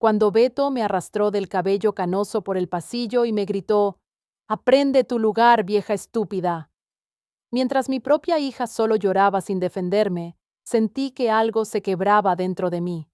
cuando Beto me arrastró del cabello canoso por el pasillo y me gritó: «Aprende tu lugar, vieja estúpida». Mientras mi propia hija solo lloraba sin defenderme, sentí que algo se quebraba dentro de mí.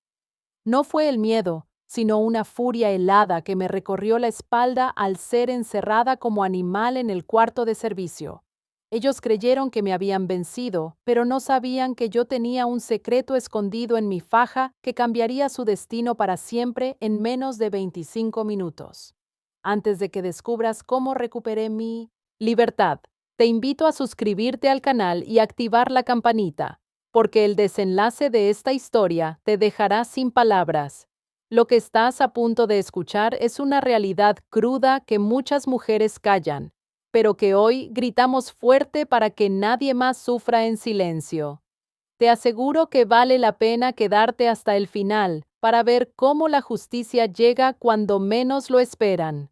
No fue el miedo, sino una furia helada que me recorrió la espalda al ser encerrada como animal en el cuarto de servicio. Ellos creyeron que me habían vencido, pero no sabían que yo tenía un secreto escondido en mi faja que cambiaría su destino para siempre en menos de 25 minutos. Antes de que descubras cómo recuperé mi libertad, te invito a suscribirte al canal y activar la campanita, porque el desenlace de esta historia te dejará sin palabras. Lo que estás a punto de escuchar es una realidad cruda que muchas mujeres callan, pero que hoy gritamos fuerte para que nadie más sufra en silencio. Te aseguro que vale la pena quedarte hasta el final para ver cómo la justicia llega cuando menos lo esperan.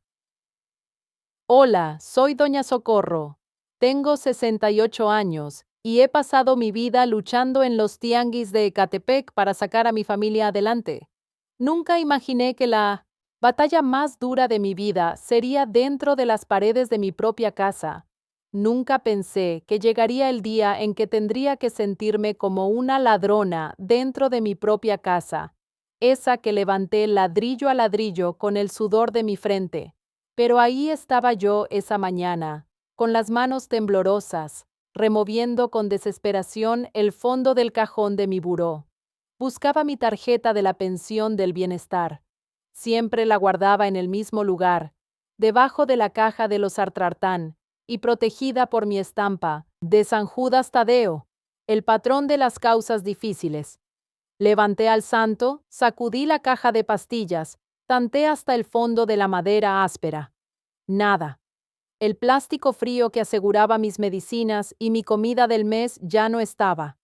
Hola, soy Doña Socorro. Tengo 68 años y he pasado mi vida luchando en los tianguis de Ecatepec para sacar a mi familia adelante. Nunca imaginé que la batalla más dura de mi vida sería dentro de las paredes de mi propia casa. Nunca pensé que llegaría el día en que tendría que sentirme como una ladrona dentro de mi propia casa, esa que levanté ladrillo a ladrillo con el sudor de mi frente. Pero ahí estaba yo esa mañana, con las manos temblorosas, removiendo con desesperación el fondo del cajón de mi buró. Buscaba mi tarjeta de la pensión del bienestar. Siempre la guardaba en el mismo lugar, debajo de la caja de los Sartrartán, y protegida por mi estampa, de San Judas Tadeo, el patrón de las causas difíciles. Levanté al santo, sacudí la caja de pastillas, tanteé hasta el fondo de la madera áspera. Nada. El plástico frío que aseguraba mis medicinas y mi comida del mes ya no estaba.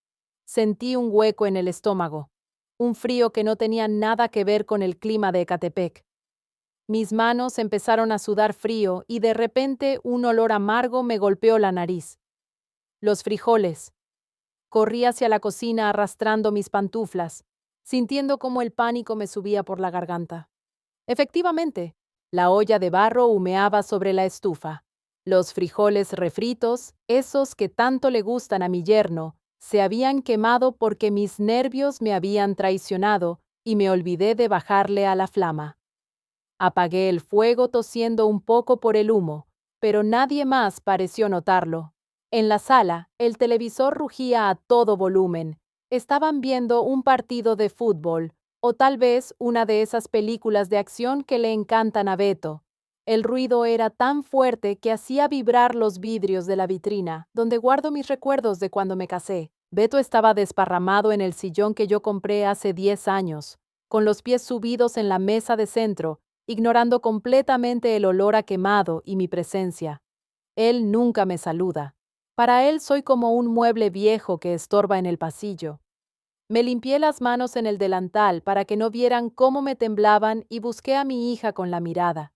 Sentí un hueco en el estómago, un frío que no tenía nada que ver con el clima de Ecatepec. Mis manos empezaron a sudar frío y de repente un olor amargo me golpeó la nariz. Los frijoles. Corrí hacia la cocina arrastrando mis pantuflas, sintiendo cómo el pánico me subía por la garganta. Efectivamente, la olla de barro humeaba sobre la estufa. Los frijoles refritos, esos que tanto le gustan a mi yerno, se habían quemado porque mis nervios me habían traicionado y me olvidé de bajarle a la flama. Apagué el fuego tosiendo un poco por el humo, pero nadie más pareció notarlo. En la sala, el televisor rugía a todo volumen. Estaban viendo un partido de fútbol, o tal vez una de esas películas de acción que le encantan a Beto. El ruido era tan fuerte que hacía vibrar los vidrios de la vitrina, donde guardo mis recuerdos de cuando me casé. Beto estaba desparramado en el sillón que yo compré hace 10 años, con los pies subidos en la mesa de centro, ignorando completamente el olor a quemado y mi presencia. Él nunca me saluda. Para él soy como un mueble viejo que estorba en el pasillo. Me limpié las manos en el delantal para que no vieran cómo me temblaban y busqué a mi hija con la mirada.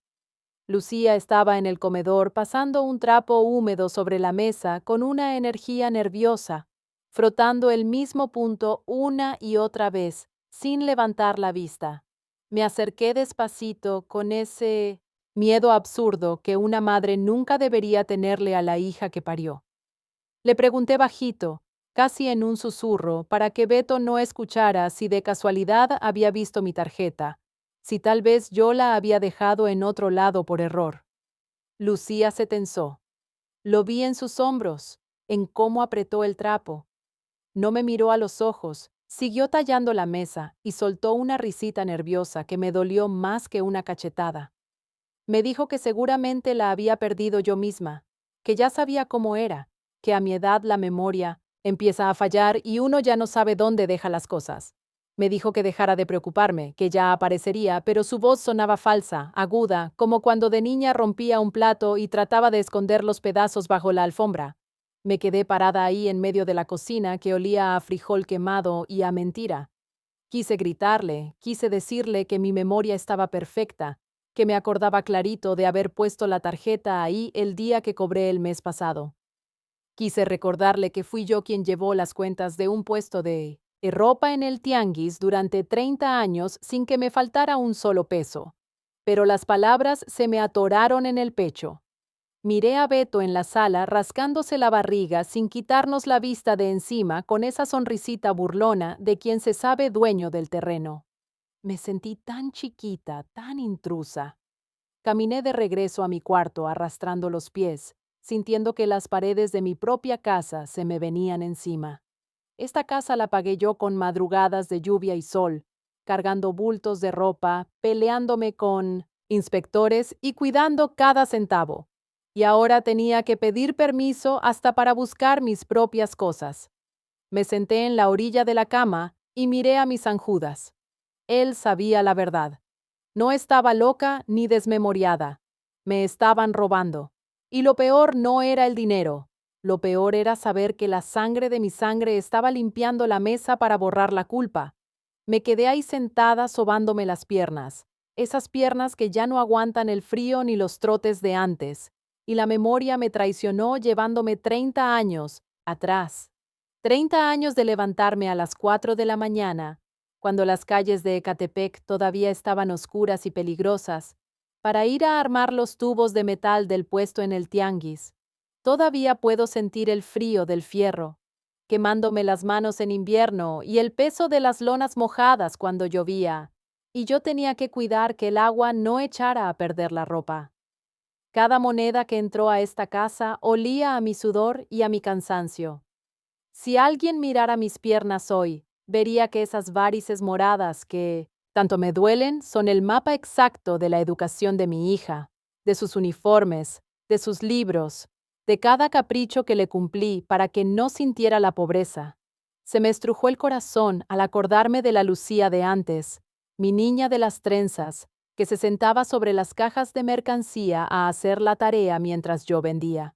Lucía estaba en el comedor pasando un trapo húmedo sobre la mesa con una energía nerviosa, frotando el mismo punto una y otra vez, sin levantar la vista. Me acerqué despacito con ese miedo absurdo que una madre nunca debería tenerle a la hija que parió. Le pregunté bajito, casi en un susurro, para que Beto no escuchara si de casualidad había visto mi tarjeta, si tal vez yo la había dejado en otro lado por error. Lucía se tensó. Lo vi en sus hombros, en cómo apretó el trapo. No me miró a los ojos, siguió tallando la mesa y soltó una risita nerviosa que me dolió más que una cachetada. Me dijo que seguramente la había perdido yo misma, que ya sabía cómo era, que a mi edad la memoria empieza a fallar y uno ya no sabe dónde deja las cosas. Me dijo que dejara de preocuparme, que ya aparecería, pero su voz sonaba falsa, aguda, como cuando de niña rompía un plato y trataba de esconder los pedazos bajo la alfombra. Me quedé parada ahí en medio de la cocina que olía a frijol quemado y a mentira. Quise gritarle, quise decirle que mi memoria estaba perfecta, que me acordaba clarito de haber puesto la tarjeta ahí el día que cobré el mes pasado. Quise recordarle que fui yo quien llevó las cuentas de un puesto de ropa en el tianguis durante 30 años sin que me faltara un solo peso. Pero las palabras se me atoraron en el pecho. Miré a Beto en la sala rascándose la barriga sin quitarnos la vista de encima con esa sonrisita burlona de quien se sabe dueño del terreno. Me sentí tan chiquita, tan intrusa. Caminé de regreso a mi cuarto arrastrando los pies, sintiendo que las paredes de mi propia casa se me venían encima. Esta casa la pagué yo con madrugadas de lluvia y sol, cargando bultos de ropa, peleándome con inspectores y cuidando cada centavo. Y ahora tenía que pedir permiso hasta para buscar mis propias cosas. Me senté en la orilla de la cama y miré a mis San-Judas. Él sabía la verdad. No estaba loca ni desmemoriada. Me estaban robando. Y lo peor no era el dinero. Lo peor era saber que la sangre de mi sangre estaba limpiando la mesa para borrar la culpa. Me quedé ahí sentada sobándome las piernas, esas piernas que ya no aguantan el frío ni los trotes de antes, y la memoria me traicionó llevándome 30 años atrás. 30 años de levantarme a las 4 de la mañana, cuando las calles de Ecatepec todavía estaban oscuras y peligrosas, para ir a armar los tubos de metal del puesto en el tianguis. Todavía puedo sentir el frío del fierro, quemándome las manos en invierno y el peso de las lonas mojadas cuando llovía, y yo tenía que cuidar que el agua no echara a perder la ropa. Cada moneda que entró a esta casa olía a mi sudor y a mi cansancio. Si alguien mirara mis piernas hoy, vería que esas varices moradas que tanto me duelen son el mapa exacto de la educación de mi hija, de sus uniformes, de sus libros, de cada capricho que le cumplí para que no sintiera la pobreza. Se me estrujó el corazón al acordarme de la Lucía de antes, mi niña de las trenzas, que se sentaba sobre las cajas de mercancía a hacer la tarea mientras yo vendía.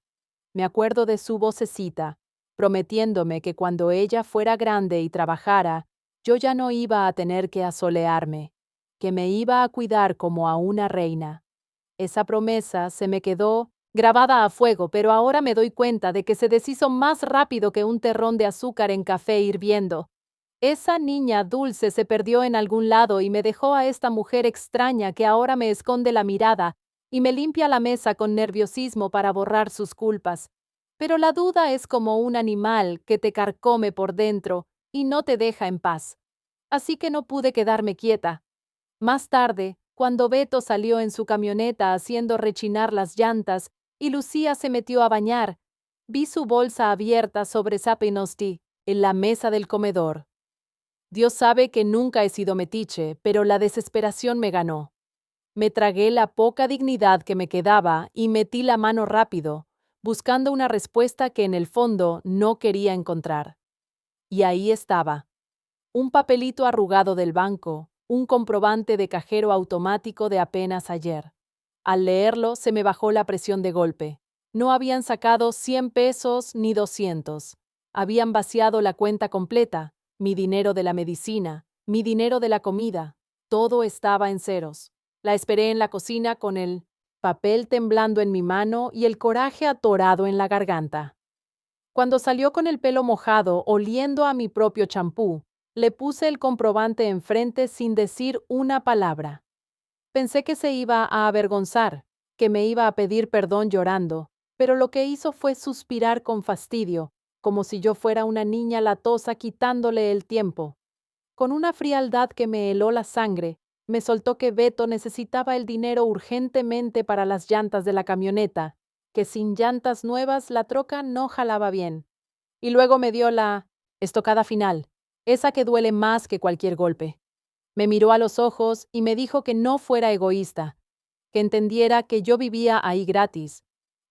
Me acuerdo de su vocecita, prometiéndome que cuando ella fuera grande y trabajara, yo ya no iba a tener que asolearme, que me iba a cuidar como a una reina. Esa promesa se me quedó grabada a fuego, pero ahora me doy cuenta de que se deshizo más rápido que un terrón de azúcar en café hirviendo. Esa niña dulce se perdió en algún lado y me dejó a esta mujer extraña que ahora me esconde la mirada y me limpia la mesa con nerviosismo para borrar sus culpas. Pero la duda es como un animal que te carcome por dentro y no te deja en paz. Así que no pude quedarme quieta. Más tarde, cuando Beto salió en su camioneta haciendo rechinar las llantas y Lucía se metió a bañar, vi su bolsa abierta sobre Sapinosti en la mesa del comedor. Dios sabe que nunca he sido metiche, pero la desesperación me ganó. Me tragué la poca dignidad que me quedaba y metí la mano rápido, buscando una respuesta que en el fondo no quería encontrar. Y ahí estaba. Un papelito arrugado del banco, un comprobante de cajero automático de apenas ayer. Al leerlo se me bajó la presión de golpe. No habían sacado 100 pesos ni 200. Habían vaciado la cuenta completa, mi dinero de la medicina, mi dinero de la comida. Todo estaba en ceros. La esperé en la cocina con el papel temblando en mi mano y el coraje atorado en la garganta. Cuando salió con el pelo mojado, oliendo a mi propio champú, le puse el comprobante enfrente sin decir una palabra. Pensé que se iba a avergonzar, que me iba a pedir perdón llorando, pero lo que hizo fue suspirar con fastidio, como si yo fuera una niña latosa quitándole el tiempo. Con una frialdad que me heló la sangre, me soltó que Beto necesitaba el dinero urgentemente para las llantas de la camioneta, que sin llantas nuevas la troca no jalaba bien. Y luego me dio la estocada final, esa que duele más que cualquier golpe. Me miró a los ojos y me dijo que no fuera egoísta, que entendiera que yo vivía ahí gratis,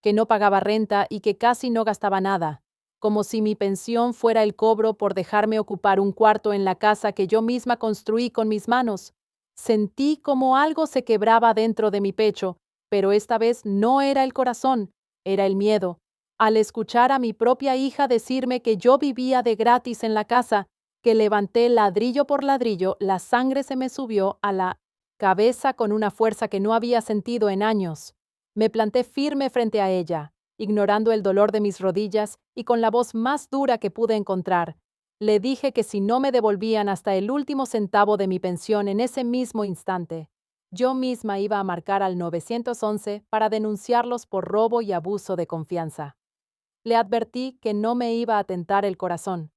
que no pagaba renta y que casi no gastaba nada, como si mi pensión fuera el cobro por dejarme ocupar un cuarto en la casa que yo misma construí con mis manos. Sentí como algo se quebraba dentro de mi pecho, pero esta vez no era el corazón, era el miedo. Al escuchar a mi propia hija decirme que yo vivía de gratis en la casa, que levanté ladrillo por ladrillo, la sangre se me subió a la cabeza con una fuerza que no había sentido en años. Me planté firme frente a ella, ignorando el dolor de mis rodillas y con la voz más dura que pude encontrar. Le dije que si no me devolvían hasta el último centavo de mi pensión en ese mismo instante, yo misma iba a marcar al 911 para denunciarlos por robo y abuso de confianza. Le advertí que no me iba a tentar el corazón,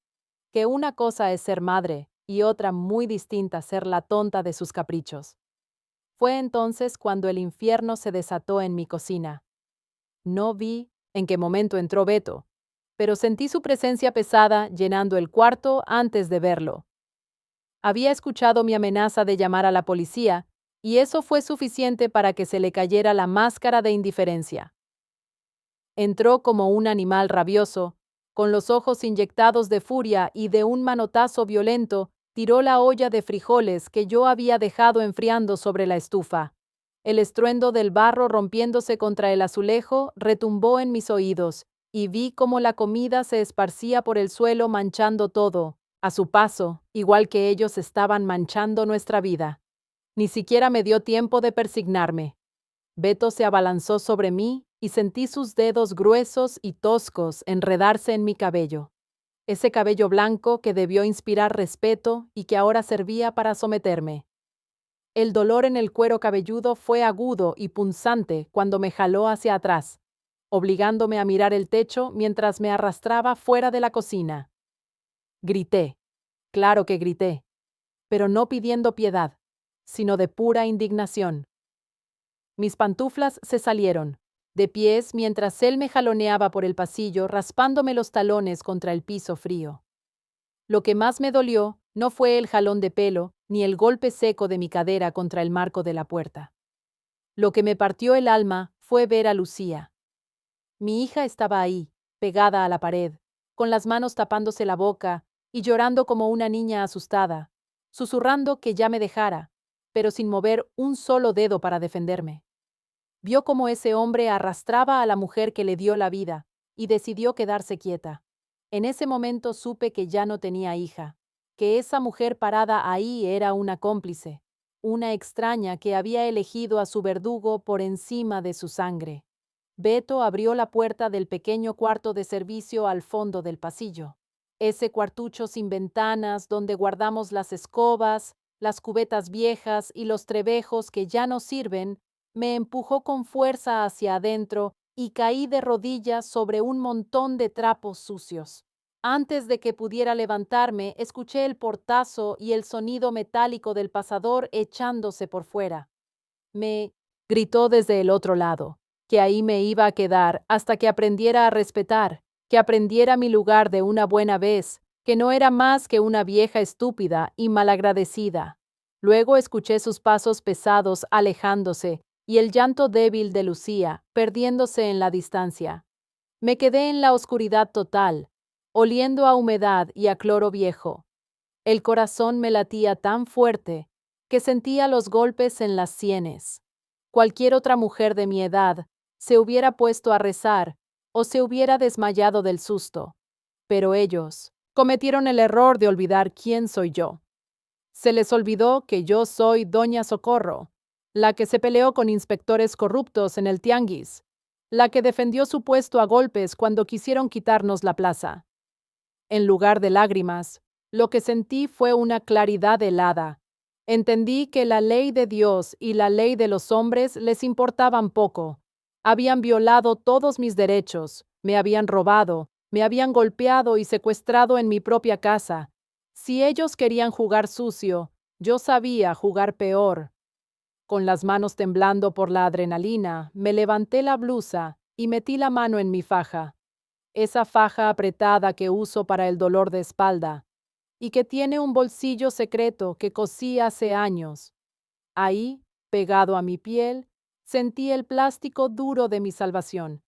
que una cosa es ser madre y otra muy distinta ser la tonta de sus caprichos. Fue entonces cuando el infierno se desató en mi cocina. No vi en qué momento entró Beto, pero sentí su presencia pesada llenando el cuarto antes de verlo. Había escuchado mi amenaza de llamar a la policía, y eso fue suficiente para que se le cayera la máscara de indiferencia. Entró como un animal rabioso, con los ojos inyectados de furia y de un manotazo violento, tiró la olla de frijoles que yo había dejado enfriando sobre la estufa. El estruendo del barro rompiéndose contra el azulejo retumbó en mis oídos, y vi cómo la comida se esparcía por el suelo manchando todo. A su paso, igual que ellos estaban manchando nuestra vida. Ni siquiera me dio tiempo de persignarme. Beto se abalanzó sobre mí y sentí sus dedos gruesos y toscos enredarse en mi cabello. Ese cabello blanco que debió inspirar respeto y que ahora servía para someterme. El dolor en el cuero cabelludo fue agudo y punzante cuando me jaló hacia atrás, obligándome a mirar el techo mientras me arrastraba fuera de la cocina. Grité. Claro que grité, pero no pidiendo piedad, sino de pura indignación. Mis pantuflas se salieron, de pies mientras él me jaloneaba por el pasillo, raspándome los talones contra el piso frío. Lo que más me dolió no fue el jalón de pelo, ni el golpe seco de mi cadera contra el marco de la puerta. Lo que me partió el alma fue ver a Lucía. Mi hija estaba ahí, pegada a la pared, con las manos tapándose la boca y llorando como una niña asustada, susurrando que ya me dejara, pero sin mover un solo dedo para defenderme. Vio cómo ese hombre arrastraba a la mujer que le dio la vida, y decidió quedarse quieta. En ese momento supe que ya no tenía hija, que esa mujer parada ahí era una cómplice, una extraña que había elegido a su verdugo por encima de su sangre. Beto abrió la puerta del pequeño cuarto de servicio al fondo del pasillo. Ese cuartucho sin ventanas donde guardamos las escobas, las cubetas viejas y los trebejos que ya no sirven, me empujó con fuerza hacia adentro y caí de rodillas sobre un montón de trapos sucios. Antes de que pudiera levantarme, escuché el portazo y el sonido metálico del pasador echándose por fuera. Me gritó desde el otro lado, que ahí me iba a quedar hasta que aprendiera a respetar, que aprendiera mi lugar de una buena vez, que no era más que una vieja estúpida y malagradecida. Luego escuché sus pasos pesados alejándose y el llanto débil de Lucía, perdiéndose en la distancia. Me quedé en la oscuridad total, oliendo a humedad y a cloro viejo. El corazón me latía tan fuerte que sentía los golpes en las sienes. Cualquier otra mujer de mi edad se hubiera puesto a rezar o se hubiera desmayado del susto, pero ellos cometieron el error de olvidar quién soy yo. Se les olvidó que yo soy Doña Socorro, la que se peleó con inspectores corruptos en el tianguis, la que defendió su puesto a golpes cuando quisieron quitarnos la plaza. En lugar de lágrimas, lo que sentí fue una claridad helada. Entendí que la ley de Dios y la ley de los hombres les importaban poco. Habían violado todos mis derechos, me habían robado, me habían golpeado y secuestrado en mi propia casa. Si ellos querían jugar sucio, yo sabía jugar peor. Con las manos temblando por la adrenalina, me levanté la blusa y metí la mano en mi faja. Esa faja apretada que uso para el dolor de espalda, y que tiene un bolsillo secreto que cosí hace años. Ahí, pegado a mi piel, sentí el plástico duro de mi salvación.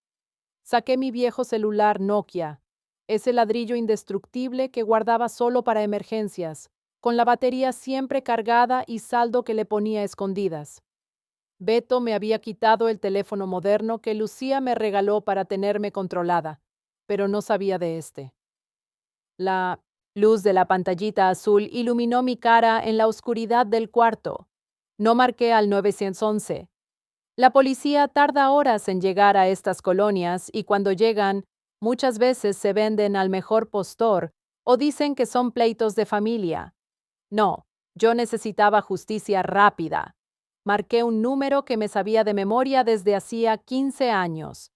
Saqué mi viejo celular Nokia, ese ladrillo indestructible que guardaba solo para emergencias, con la batería siempre cargada y saldo que le ponía a escondidas. Beto me había quitado el teléfono moderno que Lucía me regaló para tenerme controlada, pero no sabía de este. La luz de la pantallita azul iluminó mi cara en la oscuridad del cuarto. No marqué al 911. La policía tarda horas en llegar a estas colonias y cuando llegan, muchas veces se venden al mejor postor O dicen que son pleitos de familia. No, yo necesitaba justicia rápida. Marqué un número que me sabía de memoria desde hacía 15 años.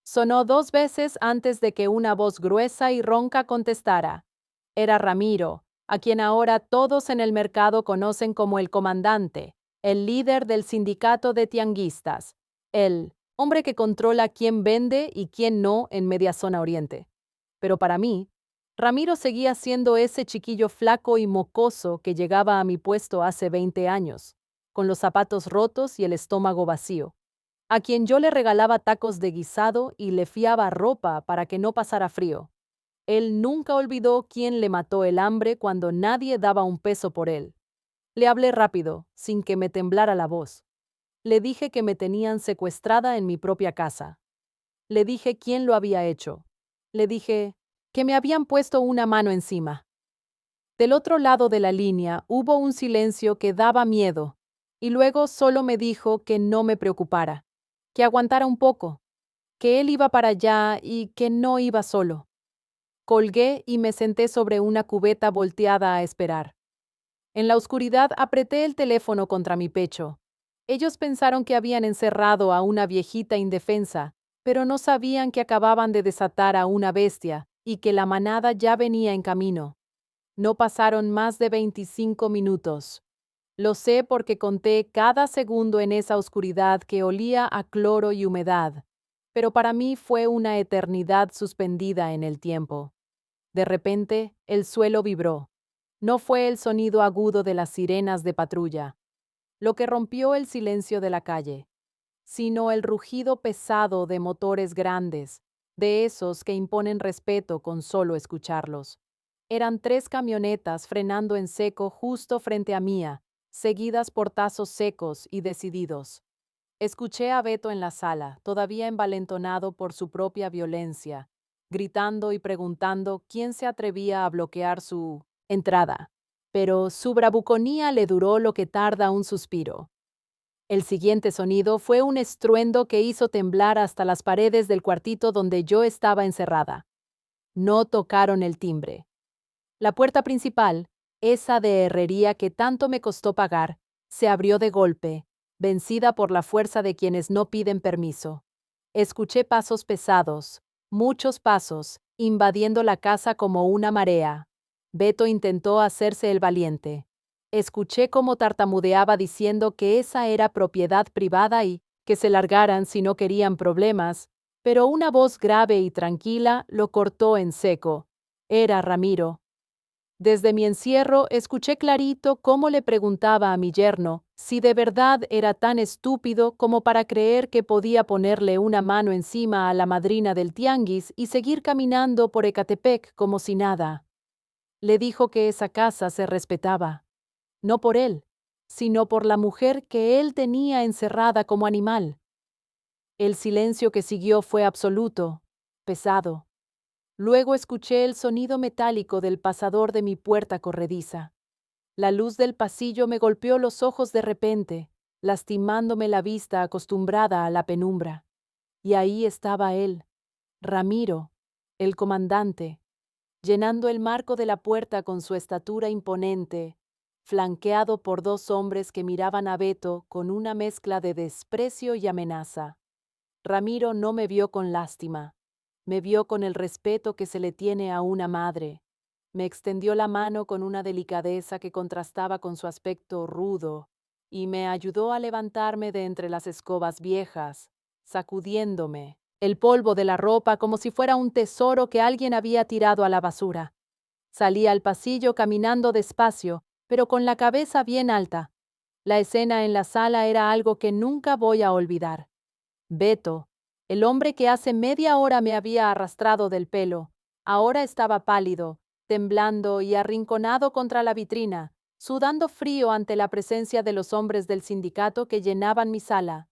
Sonó 2 veces antes de que una voz gruesa y ronca contestara. Era Ramiro, a quien ahora todos en el mercado conocen como el comandante, el líder del sindicato de tianguistas, el hombre que controla quién vende y quién no en Media Zona Oriente. Pero para mí, Ramiro seguía siendo ese chiquillo flaco y mocoso que llegaba a mi puesto hace 20 años, con los zapatos rotos y el estómago vacío, a quien yo le regalaba tacos de guisado y le fiaba ropa para que no pasara frío. Él nunca olvidó quién le mató el hambre cuando nadie daba un peso por él. Le hablé rápido, sin que me temblara la voz. Le dije que me tenían secuestrada en mi propia casa. Le dije quién lo había hecho. Le dije que me habían puesto una mano encima. Del otro lado de la línea hubo un silencio que daba miedo, y luego solo me dijo que no me preocupara, que aguantara un poco, que él iba para allá y que no iba solo. Colgué y me senté sobre una cubeta volteada a esperar. En la oscuridad apreté el teléfono contra mi pecho. Ellos pensaron que habían encerrado a una viejita indefensa, pero no sabían que acababan de desatar a una bestia y que la manada ya venía en camino. No pasaron más de 25 minutos. Lo sé porque conté cada segundo en esa oscuridad que olía a cloro y humedad, pero para mí fue una eternidad suspendida en el tiempo. De repente, el suelo vibró. No fue el sonido agudo de las sirenas de patrulla, lo que rompió el silencio de la calle, sino el rugido pesado de motores grandes, de esos que imponen respeto con solo escucharlos. Eran 3 camionetas frenando en seco justo frente a mía, seguidas por tazos secos y decididos. Escuché a Beto en la sala, todavía envalentonado por su propia violencia, gritando y preguntando quién se atrevía a bloquear su entrada. Pero su bravuconía le duró lo que tarda un suspiro. El siguiente sonido fue un estruendo que hizo temblar hasta las paredes del cuartito donde yo estaba encerrada. No tocaron el timbre. La puerta principal, esa de herrería que tanto me costó pagar, se abrió de golpe, vencida por la fuerza de quienes no piden permiso. Escuché pasos pesados, muchos pasos, invadiendo la casa como una marea. Beto intentó hacerse el valiente. Escuché cómo tartamudeaba diciendo que esa era propiedad privada y que se largaran si no querían problemas, pero una voz grave y tranquila lo cortó en seco. Era Ramiro. Desde mi encierro escuché clarito cómo le preguntaba a mi yerno si de verdad era tan estúpido como para creer que podía ponerle una mano encima a la madrina del tianguis y seguir caminando por Ecatepec como si nada. Le dijo que esa casa se respetaba, no por él, sino por la mujer que él tenía encerrada como animal. El silencio que siguió fue absoluto, pesado. Luego escuché el sonido metálico del pasador de mi puerta corrediza. La luz del pasillo me golpeó los ojos de repente, lastimándome la vista acostumbrada a la penumbra. Y ahí estaba él, Ramiro, el comandante, llenando el marco de la puerta con su estatura imponente, flanqueado por 2 hombres que miraban a Beto con una mezcla de desprecio y amenaza. Ramiro no me vio con lástima. Me vio con el respeto que se le tiene a una madre. Me extendió la mano con una delicadeza que contrastaba con su aspecto rudo, y me ayudó a levantarme de entre las escobas viejas, sacudiéndome el polvo de la ropa como si fuera un tesoro que alguien había tirado a la basura. Salí al pasillo caminando despacio, pero con la cabeza bien alta. La escena en la sala era algo que nunca voy a olvidar. Beto, el hombre que hace media hora me había arrastrado del pelo, ahora estaba pálido, temblando y arrinconado contra la vitrina, sudando frío ante la presencia de los hombres del sindicato que llenaban mi sala.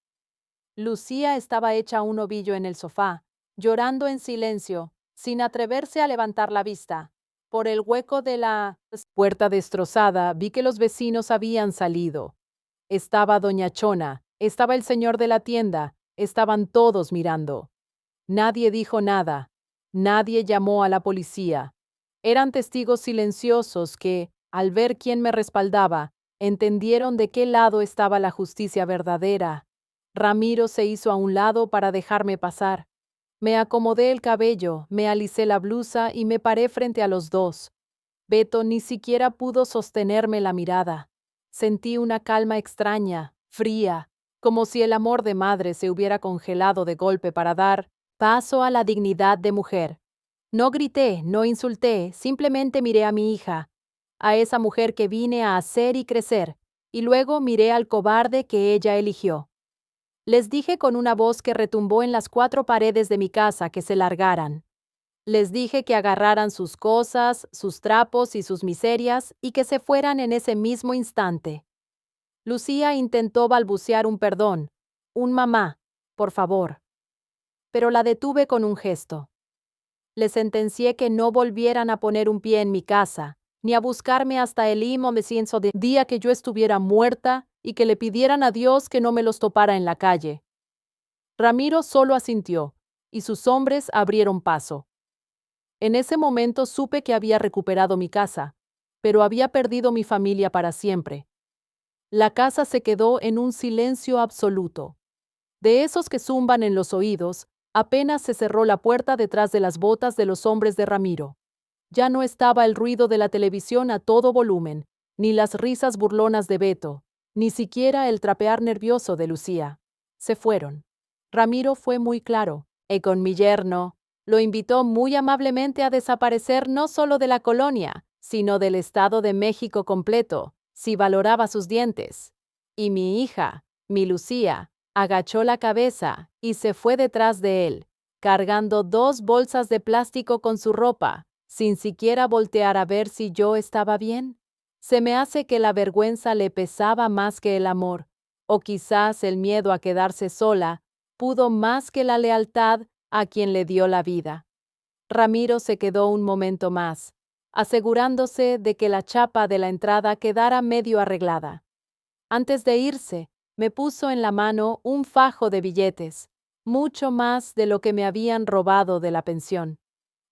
Lucía estaba hecha un ovillo en el sofá, llorando en silencio, sin atreverse a levantar la vista. Por el hueco de la puerta destrozada vi que los vecinos habían salido. Estaba doña Chona, estaba el señor de la tienda, estaban todos mirando. Nadie dijo nada, nadie llamó a la policía. Eran testigos silenciosos que, al ver quién me respaldaba, entendieron de qué lado estaba la justicia verdadera. Ramiro se hizo a un lado para dejarme pasar. Me acomodé el cabello, me alicé la blusa y me paré frente a los dos. Beto ni siquiera pudo sostenerme la mirada. Sentí una calma extraña, fría, como si el amor de madre se hubiera congelado de golpe para dar paso a la dignidad de mujer. No grité, no insulté, simplemente miré a mi hija, a esa mujer que vine a hacer y crecer, y luego miré al cobarde que ella eligió. Les dije con una voz que retumbó en las 4 paredes de mi casa que se largaran. Les dije que agarraran sus cosas, sus trapos y sus miserias y que se fueran en ese mismo instante. Lucía intentó balbucear un perdón, un mamá, por favor. Pero la detuve con un gesto. Les sentencié que no volvieran a poner un pie en mi casa, ni a buscarme hasta el inmenso día que yo estuviera muerta y que le pidieran a Dios que no me los topara en la calle. Ramiro solo asintió, y sus hombres abrieron paso. En ese momento supe que había recuperado mi casa, pero había perdido mi familia para siempre. La casa se quedó en un silencio absoluto. De esos que zumban en los oídos, apenas se cerró la puerta detrás de las botas de los hombres de Ramiro. Ya no estaba el ruido de la televisión a todo volumen, ni las risas burlonas de Beto, ni siquiera el trapear nervioso de Lucía. Se fueron. Ramiro fue muy claro, y con mi yerno, lo invitó muy amablemente a desaparecer no solo de la colonia, sino del Estado de México completo, si valoraba sus dientes. Y mi hija, mi Lucía, agachó la cabeza y se fue detrás de él, cargando 2 bolsas de plástico con su ropa, sin siquiera voltear a ver si yo estaba bien. Se me hace que la vergüenza le pesaba más que el amor, o quizás el miedo a quedarse sola pudo más que la lealtad a quien le dio la vida. Ramiro se quedó un momento más, asegurándose de que la chapa de la entrada quedara medio arreglada. Antes de irse, me puso en la mano un fajo de billetes, mucho más de lo que me habían robado de la pensión.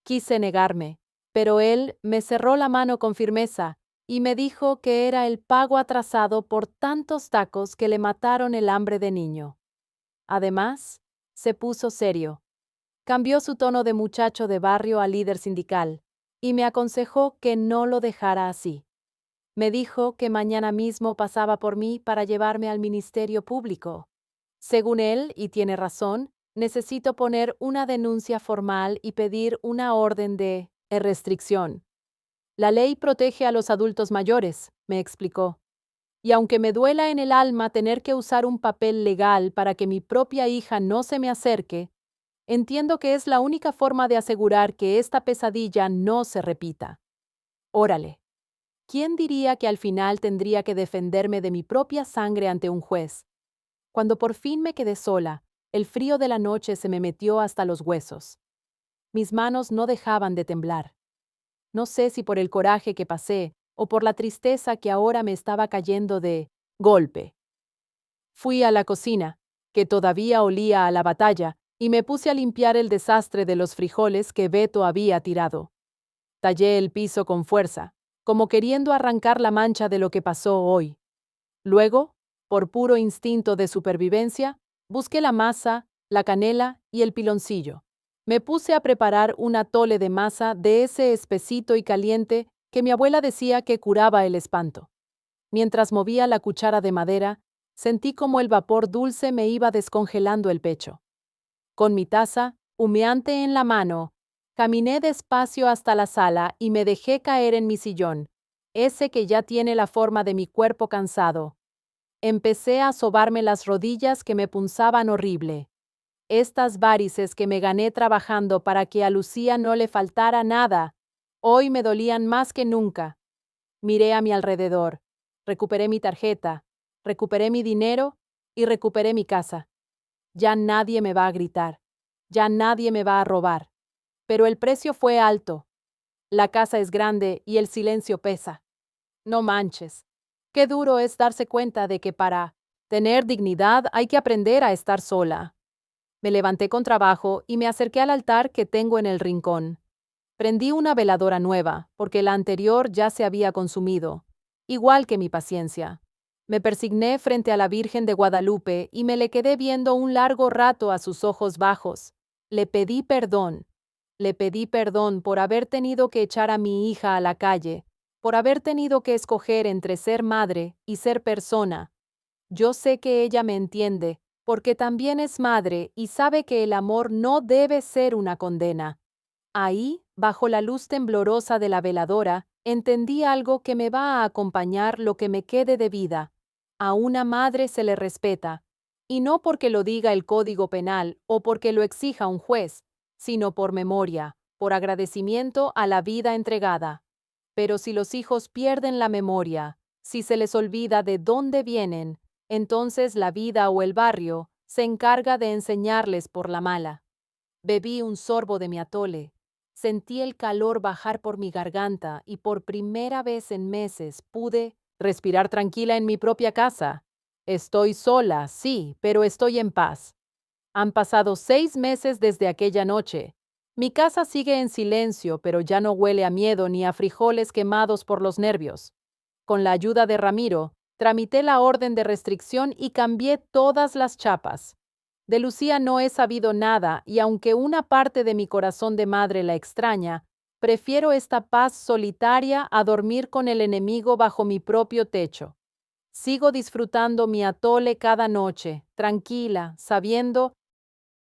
Quise negarme, pero él me cerró la mano con firmeza y me dijo que era el pago atrasado por tantos tacos que le mataron el hambre de niño. Además, se puso serio. Cambió su tono de muchacho de barrio a líder sindical y me aconsejó que no lo dejara así. Me dijo que mañana mismo pasaba por mí para llevarme al Ministerio Público. Según él, y tiene razón, necesito poner una denuncia formal y pedir una orden de restricción. La ley protege a los adultos mayores, me explicó. Y aunque me duela en el alma tener que usar un papel legal para que mi propia hija no se me acerque, entiendo que es la única forma de asegurar que esta pesadilla no se repita. Órale. ¿Quién diría que al final tendría que defenderme de mi propia sangre ante un juez? Cuando por fin me quedé sola, el frío de la noche se me metió hasta los huesos. Mis manos no dejaban de temblar. No sé si por el coraje que pasé o por la tristeza que ahora me estaba cayendo de golpe. Fui a la cocina, que todavía olía a la batalla, y me puse a limpiar el desastre de los frijoles que Beto había tirado. Tallé el piso con fuerza, como queriendo arrancar la mancha de lo que pasó hoy. Luego, por puro instinto de supervivencia, busqué la masa, la canela y el piloncillo. Me puse a preparar un atole de masa de ese espesito y caliente que mi abuela decía que curaba el espanto. Mientras movía la cuchara de madera, sentí como el vapor dulce me iba descongelando el pecho. Con mi taza, humeante en la mano, caminé despacio hasta la sala y me dejé caer en mi sillón, ese que ya tiene la forma de mi cuerpo cansado. Empecé a sobarme las rodillas que me punzaban horrible. Estas varices que me gané trabajando para que a Lucía no le faltara nada, hoy me dolían más que nunca. Miré a mi alrededor. Recuperé mi tarjeta, recuperé mi dinero y recuperé mi casa. Ya nadie me va a gritar. Ya nadie me va a robar. Pero el precio fue alto. La casa es grande y el silencio pesa. No manches. Qué duro es darse cuenta de que para tener dignidad hay que aprender a estar sola. Me levanté con trabajo y me acerqué al altar que tengo en el rincón. Prendí una veladora nueva, porque la anterior ya se había consumido, igual que mi paciencia. Me persigné frente a la Virgen de Guadalupe y me le quedé viendo un largo rato a sus ojos bajos. Le pedí perdón. Le pedí perdón por haber tenido que echar a mi hija a la calle, por haber tenido que escoger entre ser madre y ser persona. Yo sé que ella me entiende, porque también es madre y sabe que el amor no debe ser una condena. Ahí, bajo la luz temblorosa de la veladora, entendí algo que me va a acompañar lo que me quede de vida. A una madre se le respeta, y no porque lo diga el Código Penal o porque lo exija un juez, sino por memoria, por agradecimiento a la vida entregada. Pero si los hijos pierden la memoria, si se les olvida de dónde vienen, entonces la vida o el barrio se encarga de enseñarles por la mala. Bebí un sorbo de mi atole. Sentí el calor bajar por mi garganta y por primera vez en meses pude respirar tranquila en mi propia casa. Estoy sola, sí, pero estoy en paz. Han pasado 6 meses desde aquella noche. Mi casa sigue en silencio, pero ya no huele a miedo ni a frijoles quemados por los nervios. Con la ayuda de Ramiro, tramité la orden de restricción y cambié todas las chapas. De Lucía no he sabido nada y aunque una parte de mi corazón de madre la extraña, prefiero esta paz solitaria a dormir con el enemigo bajo mi propio techo. Sigo disfrutando mi atole cada noche, tranquila, sabiendo